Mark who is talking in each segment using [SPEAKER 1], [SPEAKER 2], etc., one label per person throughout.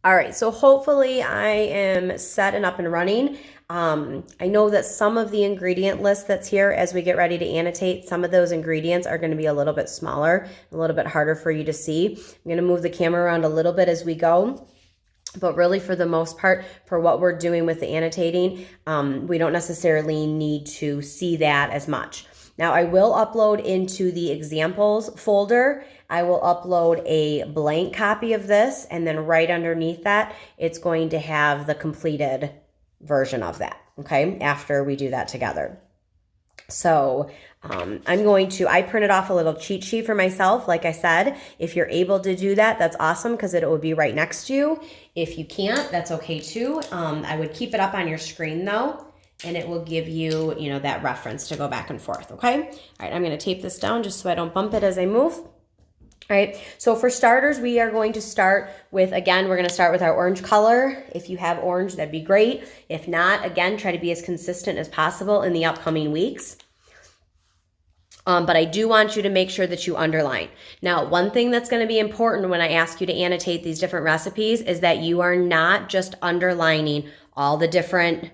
[SPEAKER 1] All right, so hopefully I am set and up and running. I know that some of the ingredient list that's here as we get ready to annotate, some of those ingredients are going to be a little bit smaller, a little bit harder for you to see. I'm going to move the camera around a little bit as we go. But really, for the most part, for what we're doing with the annotating, we don't necessarily need to see that as much. Now, I will upload into the examples folder. I will upload a blank copy of this, and then right underneath that, it's going to have the completed version of that, okay, after we do that together. So I printed off a little cheat sheet for myself. Like I said, if you're able to do that, that's awesome because it will be right next to you. If you can't, that's okay too. I would keep it up on your screen though, and it will give you, that reference to go back and forth, okay? All right, I'm gonna tape this down just so I don't bump it as I move. All right, so for starters, we are going to start with, again, we're going to start with our orange color. If you have orange, that'd be great. If not, again, try to be as consistent as possible in the upcoming weeks. But I do want you to make sure that you underline. Now, one thing that's going to be important when I ask you to annotate these different recipes is that you are not just underlining all the different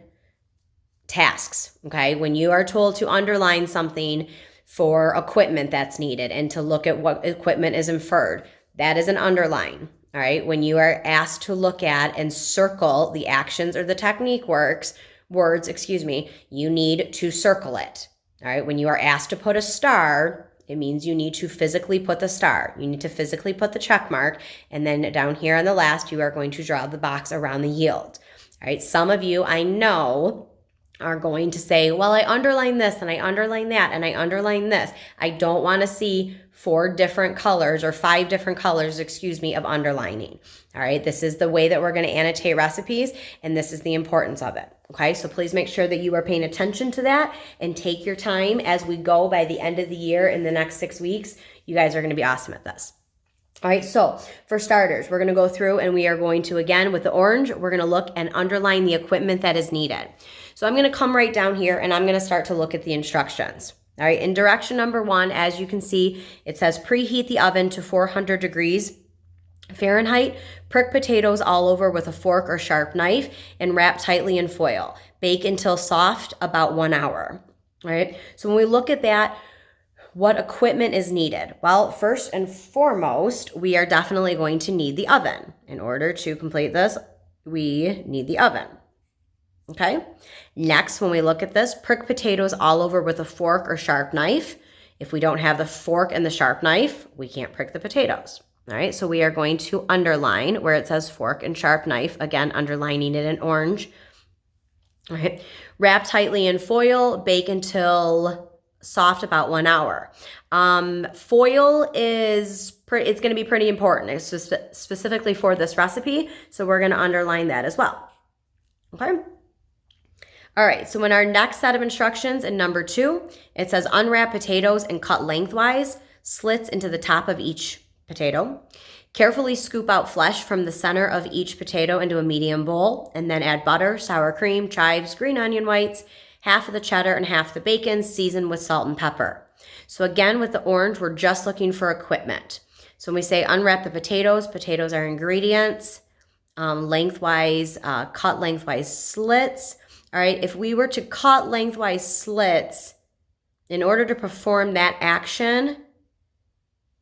[SPEAKER 1] tasks, okay? When you are told to underline something for equipment that's needed and to look at what equipment is inferred, that is an underline, all right? When you are asked to look at and circle the actions or the technique words, you need to circle it, all right? When you are asked to put a star, it means you need to physically put the star. You need to physically put the check mark, and then down here on the last, you are going to draw the box around the yield, all right? Some of you, I know, are going to say, well, I underline this and I underline that and I underline this. I don't want to see 5 different colors, of underlining. All right, this is the way that we're going to annotate recipes, and this is the importance of it. Okay, so please make sure that you are paying attention to that and take your time as we go. By the end of the year, in the next 6 weeks, you guys are going to be awesome at this. All right, so for starters, we're going to go through and we are going to, again, with the orange, we're going to look and underline the equipment that is needed. So I'm going to come right down here and I'm going to start to look at the instructions. All right, in direction number 1, as you can see, it says preheat the oven to 400 degrees Fahrenheit, prick potatoes all over with a fork or sharp knife, and wrap tightly in foil. Bake until soft, about 1 hour. All right, so when we look at that, what equipment is needed? Well, first and foremost, we are definitely going to need the oven. In order to complete this, we need the oven. Okay? Next, when we look at this, prick potatoes all over with a fork or sharp knife. If we don't have the fork and the sharp knife, we can't prick the potatoes. All right, so we are going to underline where it says fork and sharp knife, again, underlining it in orange. All right, wrap tightly in foil, bake until soft, about 1 hour. Foil it's going to be pretty important. It's just specifically for this recipe, so we're going to underline that as well. Okay. All right, so in our next set of instructions in number 2, it says unwrap potatoes and cut lengthwise, slits into the top of each potato. Carefully scoop out flesh from the center of each potato into a medium bowl, and then add butter, sour cream, chives, green onion whites, half of the cheddar and half the bacon, seasoned with salt and pepper. So again, with the orange, we're just looking for equipment. So when we say unwrap the potatoes are ingredients, lengthwise, cut lengthwise slits. All right, if we were to cut lengthwise slits, in order to perform that action,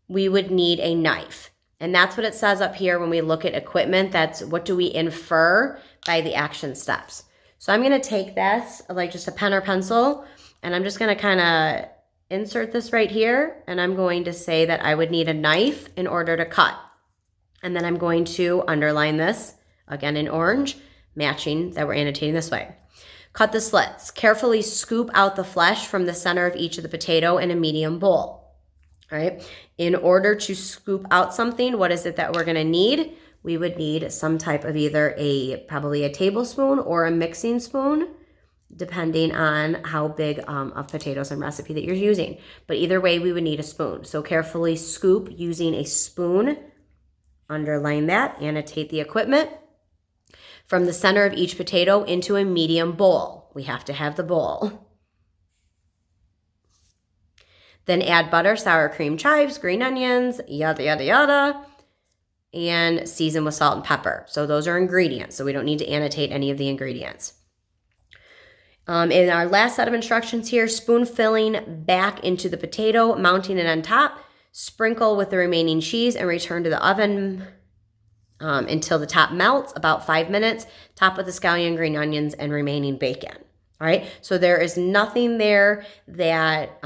[SPEAKER 1] we would need a knife. And that's what it says up here when we look at equipment. That's what do we infer by the action steps. So I'm going to take this, like just a pen or pencil, and I'm just going to kind of insert this right here. And I'm going to say that I would need a knife in order to cut. And then I'm going to underline this, again in orange, matching that we're annotating this way. Cut the slits. Carefully scoop out the flesh from the center of each of the potato in a medium bowl. All right. In order to scoop out something, what is it that we're going to need? We would need some type of either probably a tablespoon or a mixing spoon, depending on how big of potatoes and recipe that you're using. But either way, we would need a spoon. So carefully scoop using a spoon. Underline that. Annotate the equipment. From the center of each potato into a medium bowl. We have to have the bowl. Then add butter, sour cream, chives, green onions, yada, yada, yada. and season with salt and pepper. So those are ingredients, so we don't need to annotate any of the ingredients. In our last set of instructions here, spoon filling back into the potato, mounting it on top, sprinkle with the remaining cheese, and return to the oven until the top melts, about 5 minutes. Top with the scallion, green onions, and remaining bacon. All right, so there is nothing there that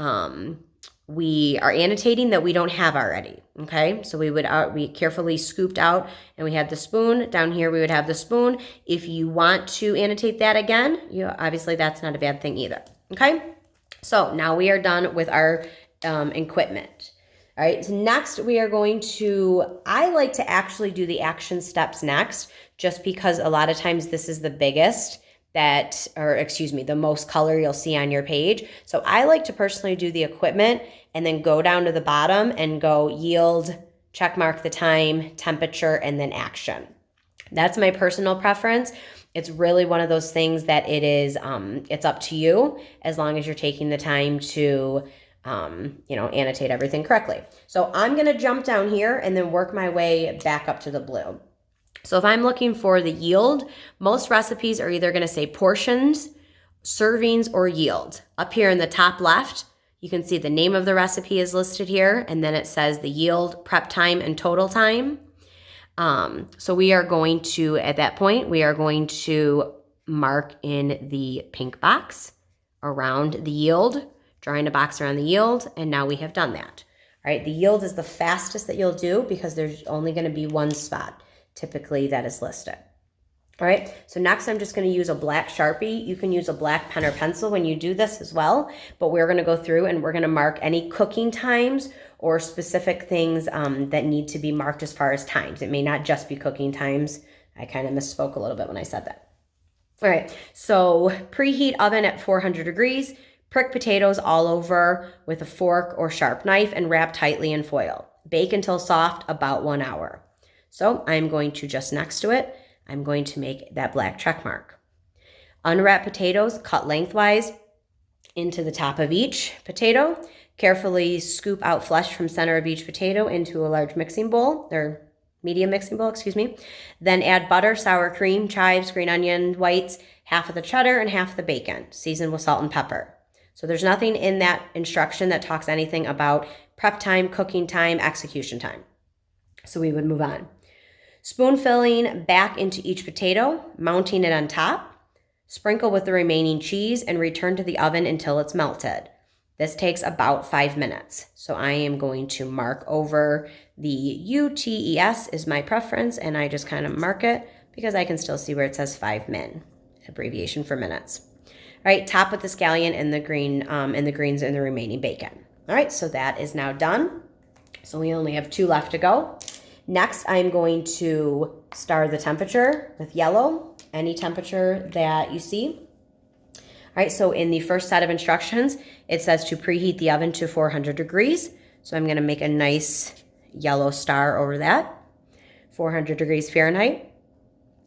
[SPEAKER 1] we are annotating that we don't have already. Okay, so we carefully scooped out, and we had the spoon. Down here we would have the spoon. If you want to annotate that again, obviously that's not a bad thing either. Okay, so now we are done with our equipment. All right, so next we are going to, I like to actually do the action steps next, just because a lot of times this is the biggest the most color you'll see on your page. So I like to personally do the equipment and then go down to the bottom and go yield, check mark the time, temperature, and then action. That's my personal preference. It's really one of those things that it is, it's up to you as long as you're taking the time to annotate everything correctly. So I'm going to jump down here and then work my way back up to the blue. So if I'm looking for the yield, most recipes are either going to say portions, servings, or yield. Up here in the top left, you can see the name of the recipe is listed here, and then it says the yield, prep time, and total time. So we are going to, at that point, we are going to mark in the pink box around the yield, drawing a box around the yield, and now we have done that. All right, the yield is the fastest that you'll do because there's only going to be one spot typically that is listed. All right, so next I'm just going to use a black Sharpie. You can use a black pen or pencil when you do this as well, but we're going to go through and we're going to mark any cooking times or specific things that need to be marked as far as times. It may not just be cooking times. I kind of misspoke a little bit when I said that. All right, so preheat oven at 400 degrees. Prick potatoes all over with a fork or sharp knife and wrap tightly in foil. Bake until soft, about 1 hour. So I'm going to, just next to it, I'm going to make that black check mark. Unwrap potatoes, cut lengthwise into the top of each potato. Carefully scoop out flesh from center of each potato into a large mixing bowl, or medium mixing bowl, excuse me. Then add butter, sour cream, chives, green onion whites, half of the cheddar, and half the bacon. Season with salt and pepper. So there's nothing in that instruction that talks anything about prep time, cooking time, execution time. So we would move on. Spoon filling back into each potato, mounting it on top. Sprinkle with the remaining cheese and return to the oven until it's melted. This takes about 5 minutes. So I am going to mark over the UTES is my preference, and I just kind of mark it because I can still see where it says 5 min, abbreviation for minutes. All right, top with the scallion and the greens and the remaining bacon. All right, so that is now done. So we only have 2 left to go. Next, I'm going to star the temperature with yellow, any temperature that you see. All right, so in the first set of instructions, it says to preheat the oven to 400 degrees. So I'm going to make a nice yellow star over that. 400 degrees Fahrenheit.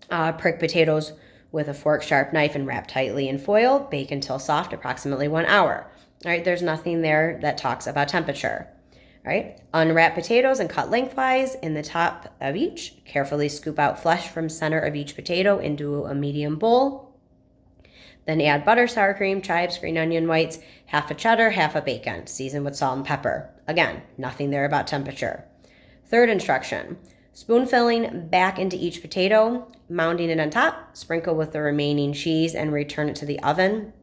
[SPEAKER 1] Prick potatoes with a fork, sharp knife, and wrap tightly in foil. Bake until soft, approximately 1 hour. All right, there's nothing there that talks about temperature. All right, unwrap potatoes and cut lengthwise in the top of each. Carefully scoop out flesh from center of each potato into a medium bowl. Then add butter, sour cream, chives, green onion whites, half a cheddar, half a bacon. Season with salt and pepper. Again, nothing there about temperature. Third instruction, spoon filling back into each potato, mounting it on top, sprinkle with the remaining cheese and return it to the oven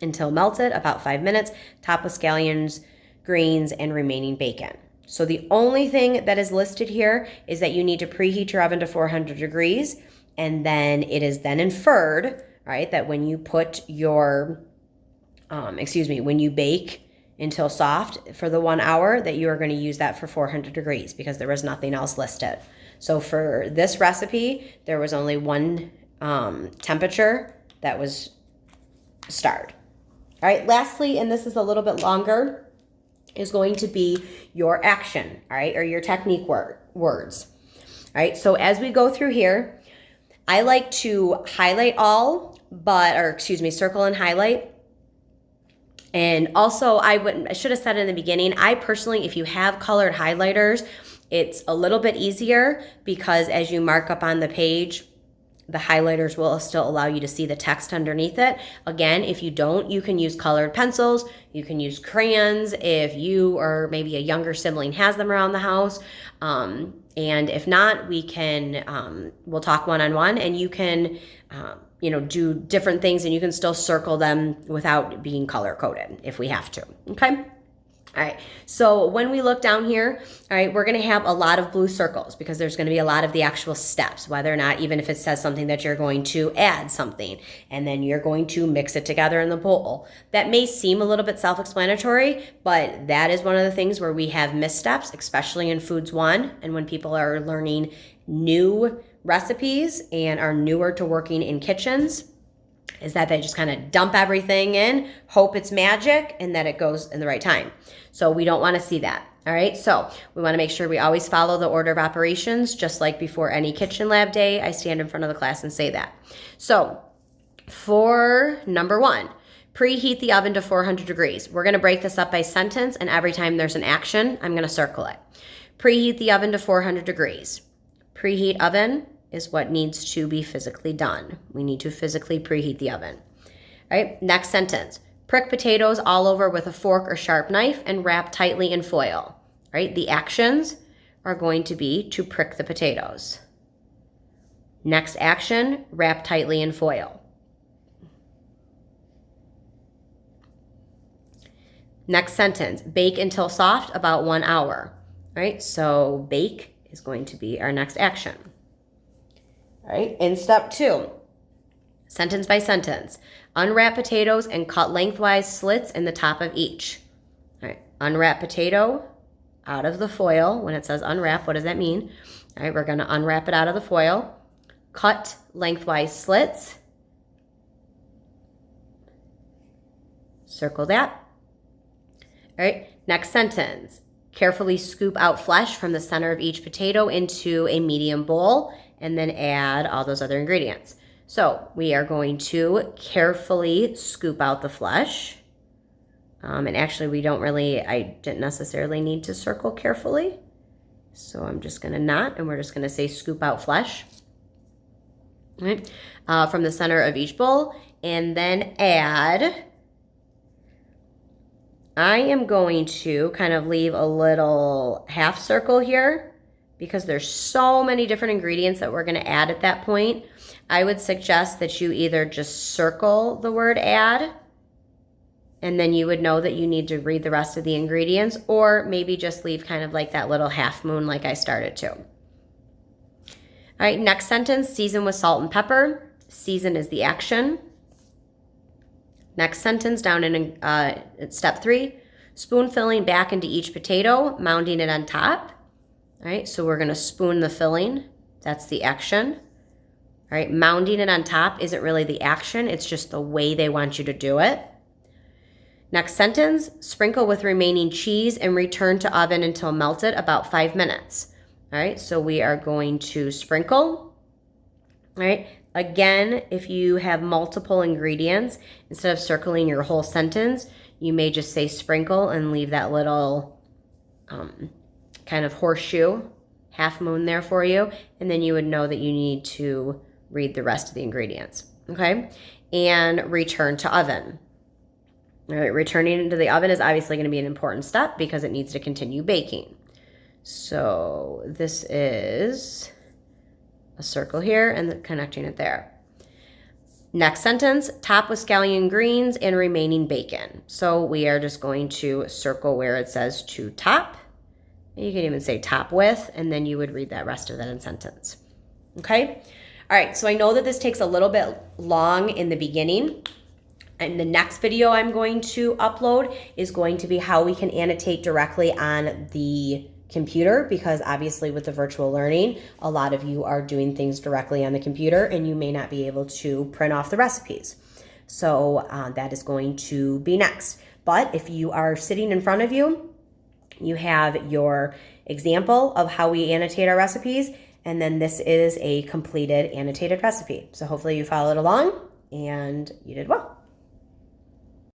[SPEAKER 1] until melted, about 5 minutes. Top with scallions, greens, and remaining bacon. So the only thing that is listed here is that you need to preheat your oven to 400 degrees, and then it is then inferred, right, that when you put your, when you bake until soft for the 1 hour, that you are going to use that for 400 degrees because there was nothing else listed. So for this recipe, there was only one temperature that was starred. All right, lastly, and this is a little bit longer, is going to be your action, all right, or your technique words. All right, so as we go through here, I like to highlight all, circle and highlight. And also I should have said in the beginning, I personally, if you have colored highlighters, It's a little bit easier because as you mark up on the page, the highlighters will still allow you to see the text underneath it. Again, if you don't, you can use colored pencils, you can use crayons if you or maybe a younger sibling has them around the house. And if not, we can, we'll talk one-on-one and you can, do different things and you can still circle them without being color coded if we have to, okay? All right, so when we look down here, all right, we're going to have a lot of blue circles because there's going to be a lot of the actual steps, whether or not, even if it says something that you're going to add something and then you're going to mix it together in the bowl. That may seem a little bit self-explanatory, but that is one of the things where we have missteps, especially in Foods 1 and when people are learning new recipes and are newer to working in kitchens, is that they just kind of dump everything in, hope it's magic, and that it goes in the right time. So we don't want to see that. All right, so we want to make sure we always follow the order of operations, just like before any kitchen lab day, I stand in front of the class and say that. So for number 1, preheat the oven to 400 degrees. We're going to break this up by sentence, and every time there's an action, I'm going to circle it. Preheat the oven to 400 degrees. Preheat oven is what needs to be physically done. We need to physically preheat the oven. All right, next sentence. Prick potatoes all over with a fork or sharp knife and wrap tightly in foil. All right, the actions are going to be to prick the potatoes. Next action, wrap tightly in foil. Next sentence, bake until soft, about 1 hour. All right, so bake is going to be our next action. All right, in step 2, sentence by sentence, unwrap potatoes and cut lengthwise slits in the top of each. All right, unwrap potato out of the foil. When it says unwrap, what does that mean? All right, we're going to unwrap it out of the foil, cut lengthwise slits, circle that. All right, next sentence, carefully scoop out flesh from the center of each potato into a medium bowl and then add all those other ingredients. So we are going to carefully scoop out the flesh. And actually I didn't necessarily need to circle carefully. So I'm just gonna not, and we're just gonna say scoop out flesh. All right, from the center of each bowl, and then add, I am going to kind of leave a little half circle here because there's so many different ingredients that we're going to add at that point. I would suggest that you either just circle the word add, and then you would know that you need to read the rest of the ingredients, or maybe just leave kind of like that little half moon like I started to. All right, next sentence, season with salt and pepper. Season is the action. Next sentence down in step 3, spoon filling back into each potato, mounding it on top. All right, so we're gonna spoon the filling. That's the action. All right, mounding it on top isn't really the action, it's just the way they want you to do it. Next sentence, sprinkle with remaining cheese and return to oven until melted, about 5 minutes. All right, so we are going to sprinkle. All right, again, if you have multiple ingredients, instead of circling your whole sentence, you may just say sprinkle and leave that little kind of horseshoe, half moon there for you, and then you would know that you need to read the rest of the ingredients, okay? And return to oven. All right, returning into the oven is obviously going to be an important step because it needs to continue baking. So this is a circle here and connecting it there. Next sentence, top with scallion greens and remaining bacon. So we are just going to circle where it says to top. You can even say top with, and then you would read that rest of that in sentence. Okay? All right, so I know that this takes a little bit long in the beginning. And the next video I'm going to upload is going to be how we can annotate directly on the computer, because obviously with the virtual learning, a lot of you are doing things directly on the computer and you may not be able to print off the recipes. So that is going to be next. But if you are sitting in front of you, you have your example of how we annotate our recipes, and then this is a completed annotated recipe. So hopefully you followed along and you did well.